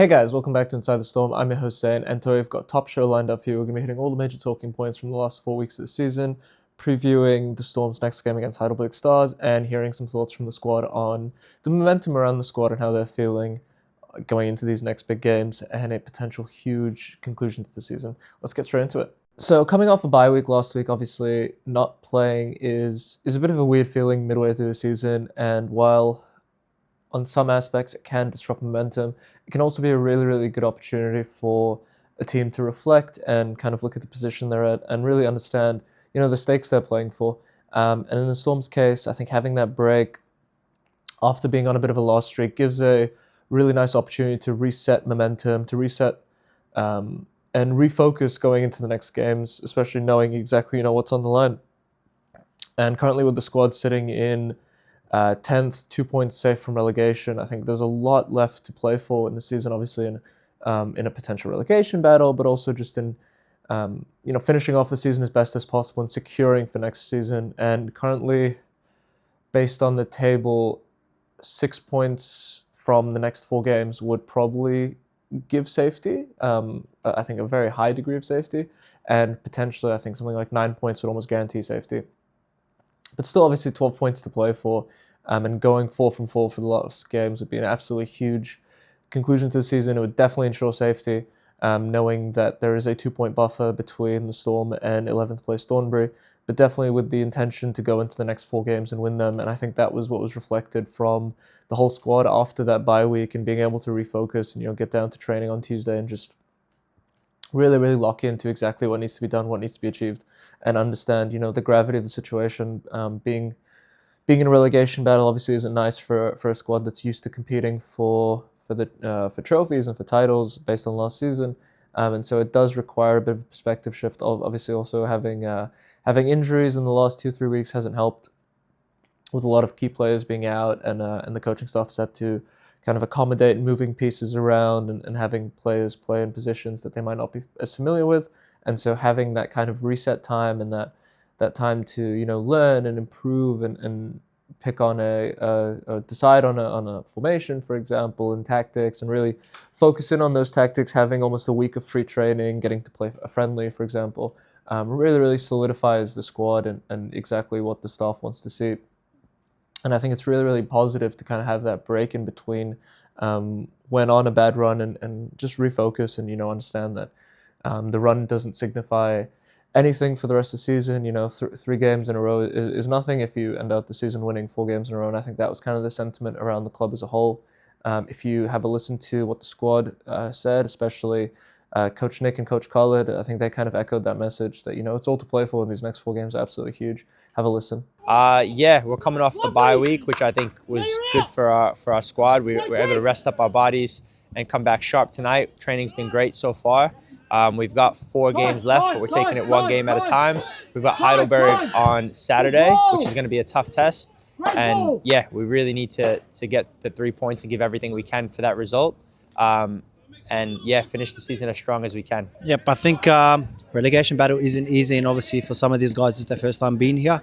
Hey guys, welcome back to Inside the Storm. I'm your host Zane, and today we've got a top show lined up for you. We're going to be hitting all the major talking points from the last 4 weeks of the season, previewing the Storm's next game against Heidelberg Stars, and hearing some thoughts from the squad on the momentum around the squad and how they're feeling going into these next big games and a potential huge conclusion to the season. Let's get straight into it. So coming off a bye week last week, obviously not playing is a bit of a weird feeling midway through the season, and while on some aspects it can disrupt momentum, it can also be a really, really good opportunity for a team to reflect and kind of look at the position they're at and really understand, the stakes they're playing for. And in the Storm's case, I think having that break after being on a bit of a loss streak gives a really nice opportunity to reset momentum, to reset and refocus going into the next games, especially knowing exactly, what's on the line. And currently with the squad sitting in 10th, 2 points safe from relegation, I think there's a lot left to play for in the season, obviously in a potential relegation battle, but also just in finishing off the season as best as possible and securing for next season. And currently, based on the table, 6 points from the next 4 games would probably give safety. I think a very high degree of safety, and potentially I think something like 9 points would almost guarantee safety. But still, obviously, 12 points to play for, and going 4 from 4 for the last games would be an absolutely huge conclusion to the season. It would definitely ensure safety, knowing that there is a 2-point buffer between the Storm and 11th place Thornbury, but definitely with the intention to go into the next 4 games and win them. And I think that was what was reflected from the whole squad after that bye week and being able to refocus and get down to training on Tuesday and just really, really lock into exactly what needs to be done, what needs to be achieved, and understand, the gravity of the situation. Being in a relegation battle obviously isn't nice for a squad that's used to competing for trophies and for titles based on last season, and so it does require a bit of a perspective shift. Obviously, also having injuries in the last 2-3 weeks hasn't helped, with a lot of key players being out, and the coaching staff set to kind of accommodate moving pieces around and having players play in positions that they might not be as familiar with. And so having that kind of reset time and that time to, learn and improve and pick on decide on a formation, for example, and tactics, and really focus in on those tactics, having almost a week of free training, getting to play a friendly, for example, really, really solidifies the squad and exactly what the staff wants to see. And I think it's really, really positive to kind of have that break in between when on a bad run and just refocus and, understand that the run doesn't signify anything for the rest of the season. 3 games in a row is nothing if you end out the season winning 4 games in a row. And I think that was kind of the sentiment around the club as a whole. If you have a listen to what the squad said, especially Coach Nick and Coach Khalid, I think they kind of echoed that message that, it's all to play for, and these next 4 games are absolutely huge. Have a listen. We're coming off the bye week, which I think was good for our squad. We were able to rest up our bodies and come back sharp tonight. Training's been great so far. We've got 4 games left, but we're taking it 1 game at a time. We've got Heidelberg on Saturday, which is going to be a tough test. And we really need to get the 3 points and give everything we can for that result. Finish the season as strong as we can. Yep, I think relegation battle isn't easy, and obviously for some of these guys it's their first time being here.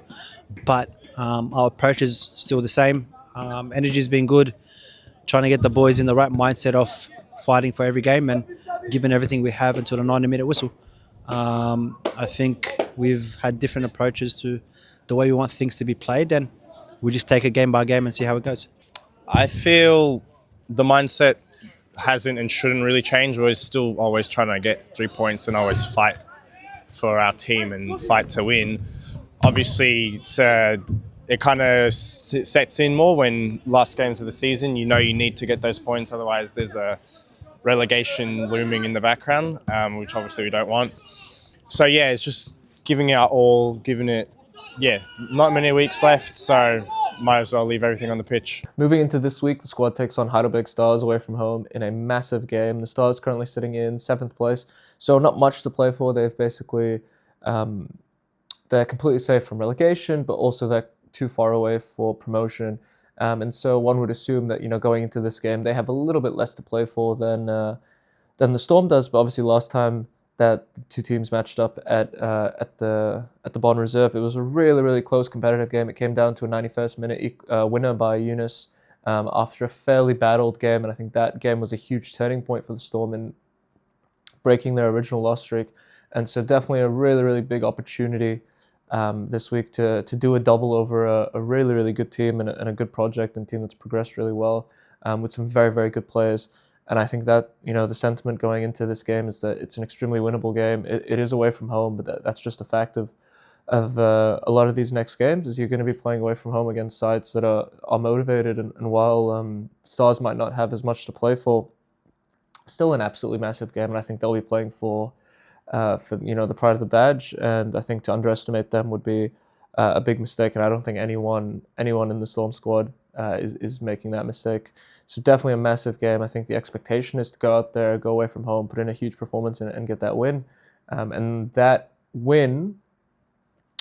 But our approach is still the same. Energy's been good, trying to get the boys in the right mindset of fighting for every game and giving everything we have until the 90-minute whistle. I think we've had different approaches to the way we want things to be played, and we just take it game by game and see how it goes. I feel the mindset hasn't and shouldn't really change. We're still always trying to get 3 points and always fight for our team and fight to win. Obviously, it kind of sets in more when last games of the season, you need to get those points, otherwise there's a relegation looming in the background, which obviously we don't want. So it's just giving it our all, not many weeks left, so might as well leave everything on the pitch. Moving into this week, the squad takes on Heidelberg Stars away from home in a massive game. The Stars currently sitting in 7th place, so not much to play for. They've basically, they're completely safe from relegation, but also they're too far away for promotion. And so one would assume that, going into this game, they have a little bit less to play for than the Storm does. But obviously last time that the 2 teams matched up at the Bond Reserve, it was a really, really close competitive game. It came down to a 91st minute winner by Yunus after a fairly battled game, and I think that game was a huge turning point for the Storm in breaking their original loss streak. And so definitely a really, really big opportunity this week to do a double over a really, really good team and a good project and team that's progressed really well with some very, very good players. And I think that, the sentiment going into this game is that it's an extremely winnable game. It is away from home, but that's just a fact of a lot of these next games is you're going to be playing away from home against sides that are motivated. And while Stars might not have as much to play for, still an absolutely massive game. And I think they'll be playing for the pride of the badge. And I think to underestimate them would be a big mistake. And I don't think anyone in the Storm squad is making that mistake. So definitely a massive game. I think the expectation is to go out there, go away from home, put in a huge performance and get that win. And that win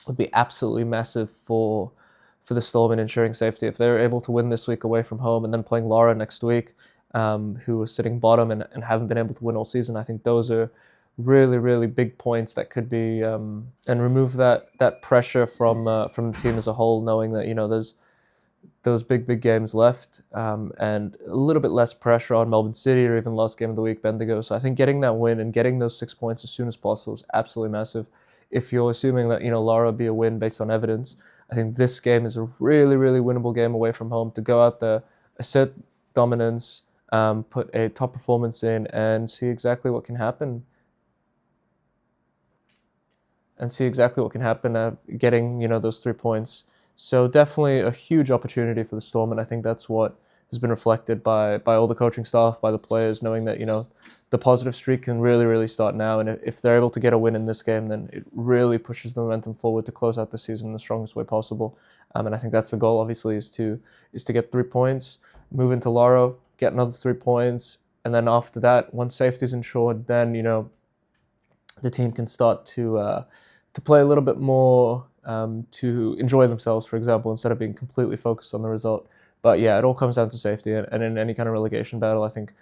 would be absolutely massive for the Storm in ensuring safety. If they're able to win this week away from home and then playing Lara next week, who are sitting bottom and haven't been able to win all season, I think those are really, really big points that could be and remove that pressure from the team as a whole, knowing that there's those big games left and a little bit less pressure on Melbourne City or even last game of the week, Bendigo. So I think getting that win and getting those 6 points as soon as possible is absolutely massive. If you're assuming that Lara will be a win based on evidence, I think this game is a really, really winnable game away from home to go out there, assert dominance, put a top performance in, and see exactly what can happen. Getting those 3 points. So definitely a huge opportunity for the Storm, and I think that's what has been reflected by all the coaching staff, by the players, knowing that the positive streak can really, really start now. And if they're able to get a win in this game, then it really pushes the momentum forward to close out the season in the strongest way possible. And I think that's the goal, obviously, is to get 3 points, move into Laro, get another 3 points, and then after that, once safety is ensured, then the team can start to play a little bit more, to enjoy themselves, for example, instead of being completely focused on the result. But yeah, it all comes down to safety, and in any kind of relegation battle, I think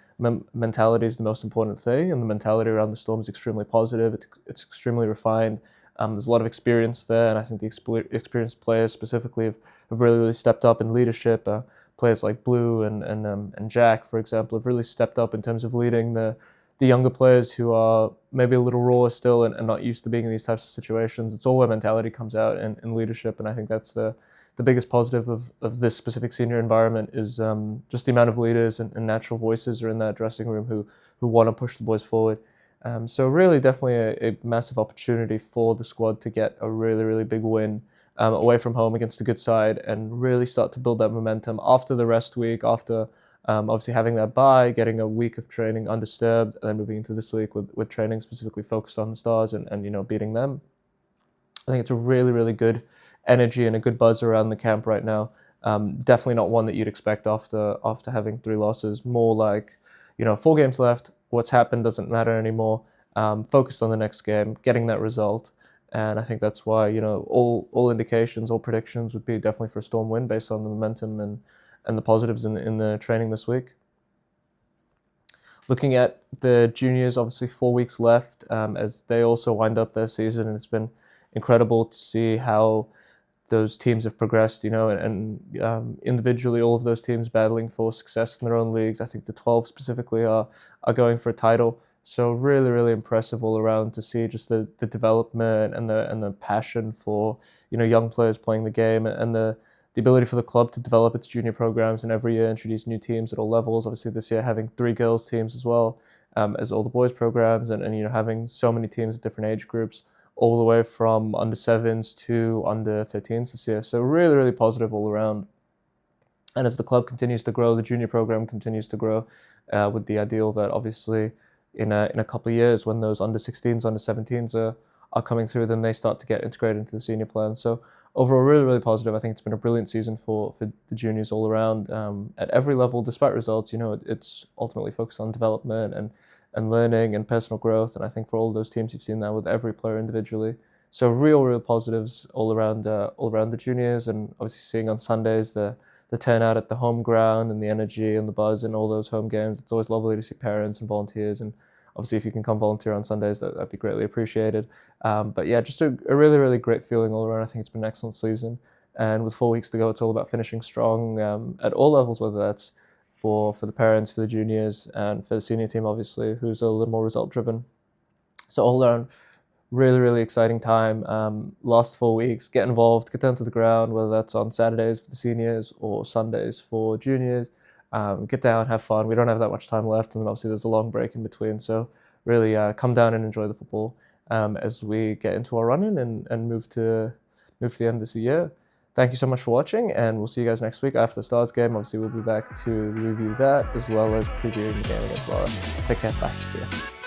mentality is the most important thing, and the mentality around the Storm is extremely positive. It's extremely refined. There's a lot of experience there, and I think the experienced players specifically have really, really stepped up in leadership. Players like Blue and Jack, for example, have really stepped up in terms of leading the younger players who are maybe a little raw still and not used to being in these types of situations. It's all where mentality comes out in leadership, and I think that's the biggest positive of this specific senior environment is just the amount of leaders and natural voices are in that dressing room who want to push the boys forward. So really definitely a massive opportunity for the squad to get a really, really big win away from home against a good side and really start to build that momentum after the rest week, after obviously having that bye, getting a week of training undisturbed, and then moving into this week with training specifically focused on the Stars and beating them. I think it's a really, really good energy and a good buzz around the camp right now. Definitely not one that you'd expect after having 3 losses. More like, 4 games left. What's happened doesn't matter anymore. Focused on the next game, getting that result. And I think that's why, all indications, all predictions would be definitely for a Storm win based on the momentum and the positives in the training this week. Looking at the juniors, obviously 4 weeks left as they also wind up their season, and it's been incredible to see how those teams have progressed, and individually all of those teams battling for success in their own leagues. I think the 12 specifically are going for a title. So really, really impressive all around to see just the development and the passion for young players playing the game, and the ability for the club to develop its junior programs and every year introduce new teams at all levels. Obviously this year having 3 girls teams as well as all the boys programs, and having so many teams at different age groups, all the way from under 7s to under 13s this year. So really, really positive all around. And as the club continues to grow, the junior program continues to grow with the ideal that obviously in a couple of years when those under 16s, under 17s are coming through, then they start to get integrated into the senior plan. So overall, really, really positive. I think it's been a brilliant season for the juniors all around at every level. Despite results, it's ultimately focused on development and learning and personal growth. And I think for all those teams, you've seen that with every player individually. So real positives all around the juniors, and obviously seeing on Sundays the turnout at the home ground and the energy and the buzz in all those home games. It's always lovely to see parents and volunteers, and obviously if you can come volunteer on Sundays, that'd be greatly appreciated. But yeah, just a really, really great feeling all around. I think it's been an excellent season, And with 4 weeks to go, it's all about finishing strong at all levels, whether that's for the parents, for the juniors, and for the senior team, obviously, who's a little more result driven. So all around, really, really exciting time. Last 4 weeks, get involved, get down to the ground, whether that's on Saturdays for the seniors or Sundays for juniors. Get down, have fun. We don't have that much time left, and then obviously there's a long break in between. So really come down and enjoy the football as we get into our run-in and move to the end of this year. Thank you so much for watching, and we'll see you guys next week after the Stars game. Obviously, we'll be back to review that as well as previewing the game against Lara. Take care. Bye. See ya.